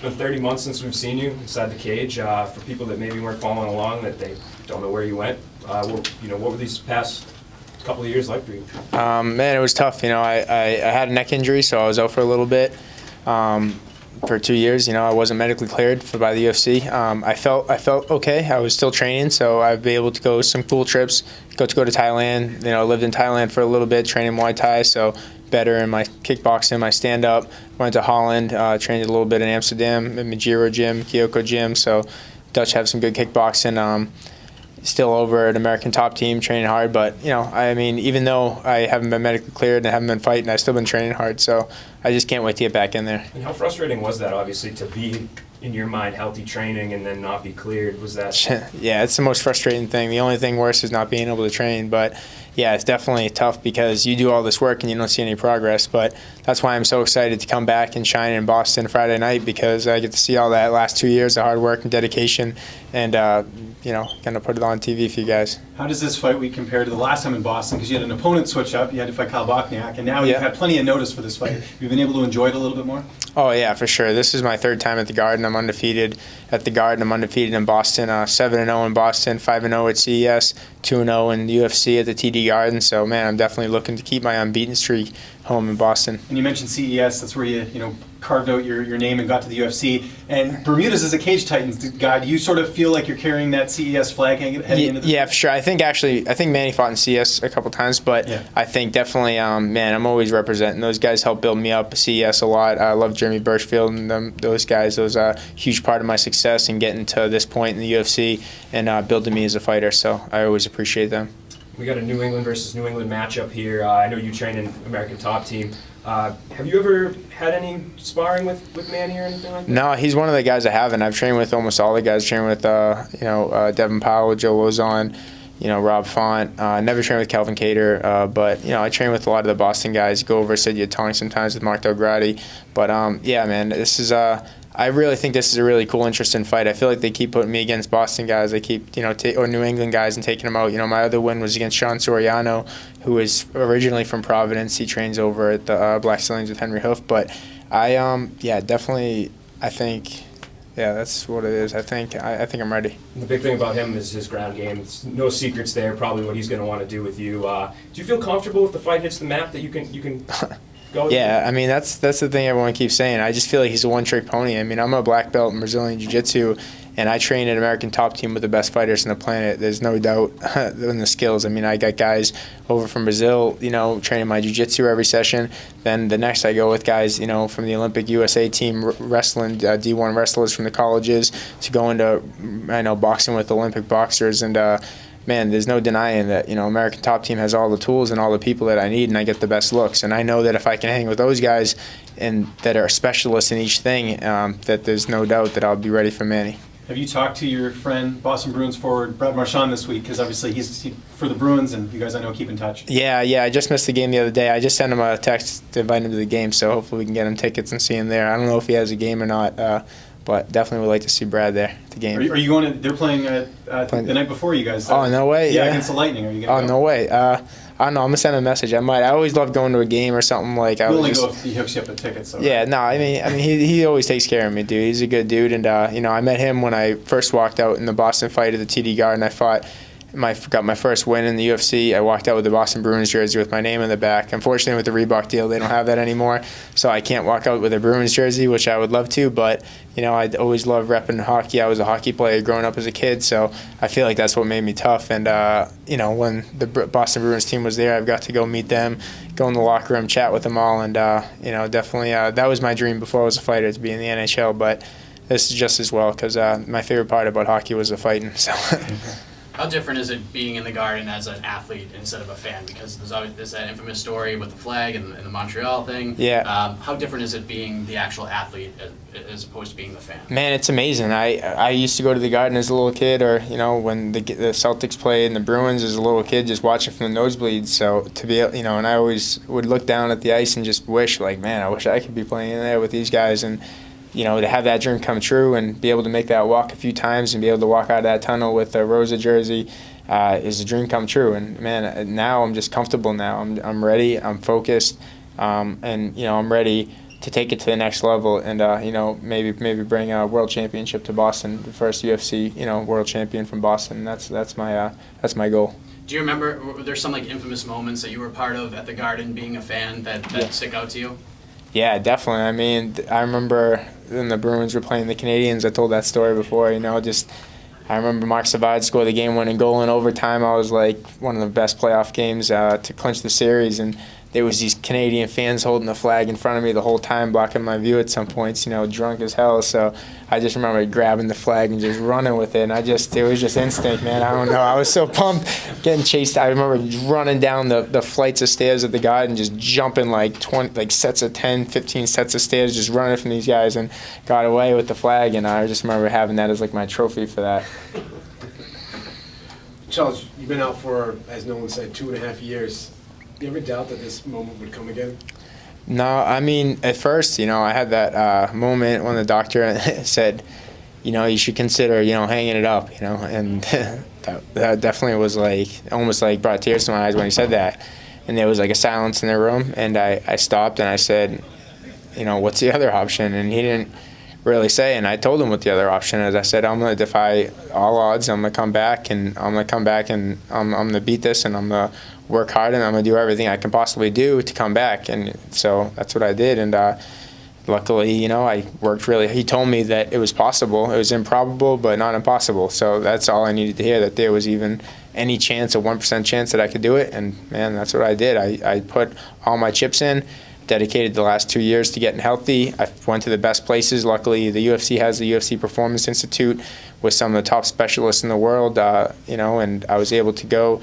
been 30 months since we've seen you inside the cage. For people that maybe weren't following along, that they don't know where you went, what were these past couple of years like for you? Man, it was tough. I had a neck injury, so I was out for a little bit. For 2 years, I wasn't medically cleared by the UFC. I felt okay. I was still training, so I'd be able to go some cool trips. Go to Thailand. Lived in Thailand for a little bit, training Muay Thai, so better in my kickboxing, my stand-up. Went to Holland, trained a little bit in Amsterdam, in Majiro gym, Kyoko gym. So Dutch have some good kickboxing. Still over at American Top Team, training hard. But, even though I haven't been medically cleared and I haven't been fighting, I've still been training hard. So I just can't wait to get back in there. And how frustrating was that, obviously, to be, in your mind, healthy training and then not be cleared? Was that? Yeah, it's the most frustrating thing. The only thing worse is not being able to train. But, yeah, it's definitely tough because you do all this work and you don't see any progress. But that's why I'm so excited to come back and shine in Boston Friday night, because I get to see all that last 2 years of hard work and dedication and, going to put it on TV for you guys. How does this fight week compare to the last time in Boston? Because you had an opponent switch up. You had to fight Kyle Bochniak, and now you've had plenty of notice for this fight. You've been able to enjoy it a little bit more? Oh, yeah, for sure. This is my third time at the Garden. I'm undefeated at the Garden. I'm undefeated in Boston. 7-0 in Boston, 5-0 at CES, 2-0 in the UFC at the TD Garden. So, man, I'm definitely looking to keep my unbeaten streak home in Boston. And you mentioned CES. That's where you carved out your name and got to the UFC. And Bermuda's is a Cage Titans guy. Do you sort of feel like you're carrying that CES flag heading into the Yeah, for sure. I think Manny fought in CS a couple times, but I think definitely, I'm always representing. Those guys helped build me up, CES, a lot. I love Jeremy Birchfield and those guys. Those are a huge part of my success in getting to this point in the UFC and building me as a fighter. So I always appreciate them. We got a New England versus New England matchup here. I know you train in American Top Team. Have you ever had any sparring with Manny or anything like that? No, he's one of the guys I haven't. I've trained with almost all the guys. Trained with Devin Powell, Joe Lozon, Rob Font. Never trained with Calvin Cater, but I train with a lot of the Boston guys. Go over Sid Yatong sometimes with Mark Delgrati. But yeah, man, this is I really think this is a really cool, interesting fight. I feel like they keep putting me against Boston guys. They keep, or New England guys and taking them out. My other win was against Sean Soriano, who is originally from Providence. He trains over at the Black Stallions with Henry Hoof. But definitely, I think, that's what it is. I think I'm ready. The big thing about him is his ground game. It's no secrets there. Probably what he's going to want to do with you. Do you feel comfortable if the fight hits the map that you can? Yeah, that's the thing everyone keeps saying. I just feel like he's a one-trick pony. I'm a black belt in Brazilian Jiu-Jitsu, and I train at American Top Team with the best fighters on the planet. There's no doubt in the skills. I got guys over from Brazil, training my Jiu-Jitsu every session. Then the next I go with guys, from the Olympic USA team wrestling, D1 wrestlers from the colleges, to go into, boxing with Olympic boxers. And man, there's no denying that, American Top Team has all the tools and all the people that I need, and I get the best looks. And I know that if I can hang with those guys and that are specialists in each thing, that there's no doubt that I'll be ready for Manny. Have you talked to your friend, Boston Bruins forward Brad Marchand, this week? Because obviously he's for the Bruins, and you guys, I know, keep in touch. Yeah, I just missed the game the other day. I just sent him a text to invite him to the game, so hopefully we can get him tickets and see him there. I don't know if he has a game or not, but definitely would like to see Brad there at the game. Are you going to? They're playing the night before you guys. Oh, no way. Yeah, against the Lightning. Are you going to go? No way. I don't know. I'm going to send him a message. I might. I always love going to a game or something like. We'll only go if he hooks you up with tickets. So. Yeah, no. He always takes care of me, dude. He's a good dude, and I met him when I first walked out in the Boston fight at the TD Garden. I got my first win in the UFC. I walked out with the Boston Bruins jersey with my name in the back. Unfortunately, with the Reebok deal, they don't have that anymore, so I can't walk out with a Bruins jersey, which I would love to, but I always loved repping hockey. I was a hockey player growing up as a kid, so I feel like that's what made me tough. And when the Boston Bruins team was there, I've got to go meet them, go in the locker room, chat with them all, and definitely that was my dream before I was a fighter, to be in the NHL. But this is just as well, because my favorite part about hockey was the fighting. So. How different is it being in the Garden as an athlete instead of a fan? Because there's that infamous story with the flag and the Montreal thing. Yeah. How different is it being the actual athlete as opposed to being the fan? Man, it's amazing. I used to go to the Garden as a little kid, or when the Celtics played and the Bruins as a little kid, just watching from the nosebleeds. So to be, and I always would look down at the ice and just wish, man, I wish I could be playing in there with these guys. And to have that dream come true and be able to make that walk a few times and be able to walk out of that tunnel with a Rosa jersey is a dream come true. And, man, now I'm just comfortable now. I'm ready. I'm focused. And, I'm ready to take it to the next level and maybe bring a world championship to Boston, the first UFC world champion from Boston. That's my goal. Do you remember, were there some like infamous moments that you were part of at the Garden being a fan that stick out to you? Yeah, definitely. I mean, I remember when the Bruins were playing the Canadiens. I told that story before. I remember Mark Savard scored the game-winning goal in overtime. I was like one of the best playoff games to clinch the series, and there was these Canadian fans holding the flag in front of me the whole time, blocking my view at some points, drunk as hell. So I just remember grabbing the flag and just running with it. And it was just instinct, man. I don't know. I was so pumped getting chased. I remember running down the flights of stairs at the Garden, just jumping like sets of 10, 15 sets of stairs, just running from these guys, and got away with the flag. And I just remember having that as like my trophy for that. Charles, you've been out for, as Nolan said, 2.5 years. You ever doubt that this moment would come again? No, I mean, at first, I had that moment when the doctor said, you should consider, hanging it up, and that definitely was like, almost like brought tears to my eyes when he said that. And there was like a silence in the room, and I stopped and I said, what's the other option? And he didn't really say, and I told him what the other option is. I said, I'm going to defy all odds. I'm going to come back, and I'm going to beat this, and I'm going to work hard, and I'm going to do everything I can possibly do to come back. And so that's what I did. And luckily, I worked really. He told me that it was possible. It was improbable, but not impossible. So that's all I needed to hear, that there was even any chance, a 1% chance that I could do it. And, man, that's what I did. I put all my chips in, dedicated the last 2 years to getting healthy. I went to the best places. Luckily, the UFC has the UFC Performance Institute with some of the top specialists in the world, and I was able to go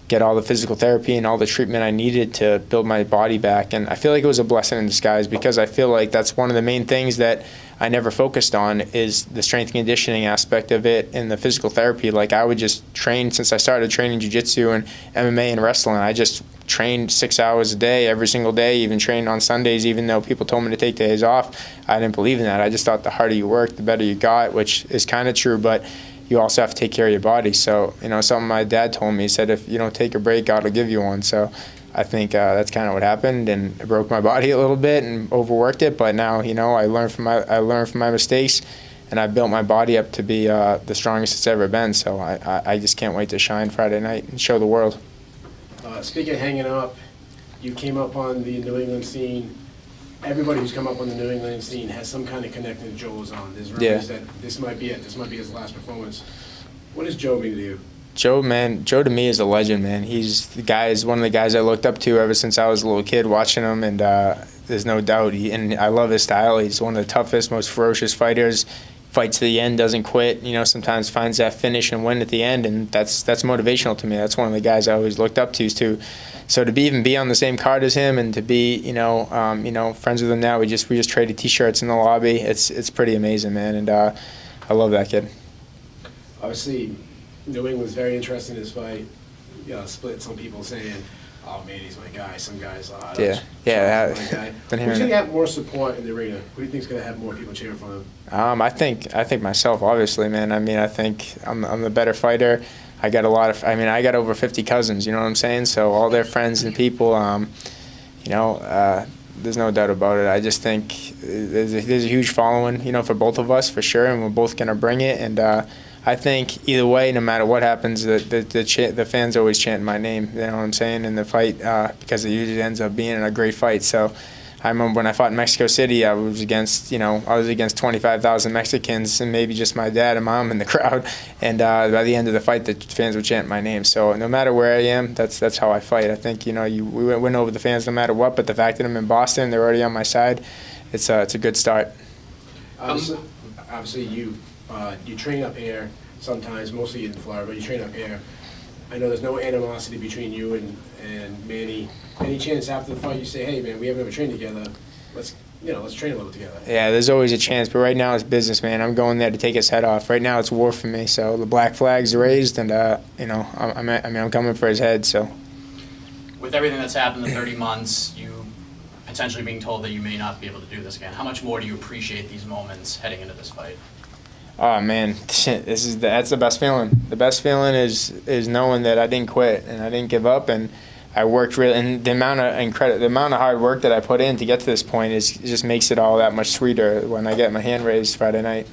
get all the physical therapy and all the treatment I needed to build my body back. And I feel like it was a blessing in disguise, because I feel like that's one of the main things that I never focused on, is the strength and conditioning aspect of it and the physical therapy. Like, I would just train, since I started training jiu-jitsu and MMA and wrestling, I just trained 6 hours a day, every single day, even trained on Sundays, even though people told me to take days off. I didn't believe in that. I just thought the harder you work, the better you got, which is kind of true, but you also have to take care of your body. So, something my dad told me, he said, if you don't take a break, God will give you one. So I think that's kind of what happened, and it broke my body a little bit and overworked it. But now, I learned from my mistakes, and I built my body up to be the strongest it's ever been. So I just can't wait to shine Friday night and show the world. Speaking of hanging up, you came up on the New England scene. Everybody who's come up on the New England scene has some kind of connection to Joe Lozon. There's rumors that this might be it. This might be his last performance. What does Joe mean to you? Joe to me is a legend, man. He's one of the guys I looked up to ever since I was a little kid watching him, and there's no doubt. And I love his style. He's one of the toughest, most ferocious fighters. Fights to the end, doesn't quit. Sometimes finds that finish and win at the end, and that's motivational to me. That's one of the guys I always looked up to. So to be on the same card as him, and to be friends with him now. We just traded T-shirts in the lobby. It's pretty amazing, man, and I love that kid. Obviously, New England's very interested in this fight. Split. Some people saying, "Oh man, he's my guy." Some guys, my guy. Been Who's going to have more support in the arena? Who do you think's going to have more people cheering for him? I think myself, obviously, man. I mean, I think I'm the better fighter. I got I got over 50 cousins. You know what I'm saying? So all their friends and people, there's no doubt about it. I just think there's a huge following, for both of us, for sure, and we're both going to bring it. And I think either way, no matter what happens, the fans always chant my name, you know what I'm saying, in the fight, because it usually ends up being a great fight. So I remember when I fought in Mexico City, I was against 25,000 Mexicans, and maybe just my dad and mom in the crowd. And by the end of the fight, the fans would chant my name. So no matter where I am, that's how I fight. I think we win over the fans no matter what. But the fact that I'm in Boston, they're already on my side. It's a good start. Obviously, you train up here sometimes, mostly in Florida, but you train up here. I know there's no animosity between you and Manny. Any chance after the fight you say, hey man, we haven't ever trained together, let's train a little together? Yeah, there's always a chance, but right now it's business, man. I'm going there to take his head off. Right now it's war for me, so the black flag's raised, and I'm coming for his head. So with everything that's happened in 30 months, you potentially being told that you may not be able to do this again, how much more do you appreciate these moments heading into this fight? Oh man, that's the best feeling. The best feeling is knowing that I didn't quit and I didn't give up, and I worked really, and the amount of hard work that I put in to get to this point is just makes it all that much sweeter when I get my hand raised Friday night.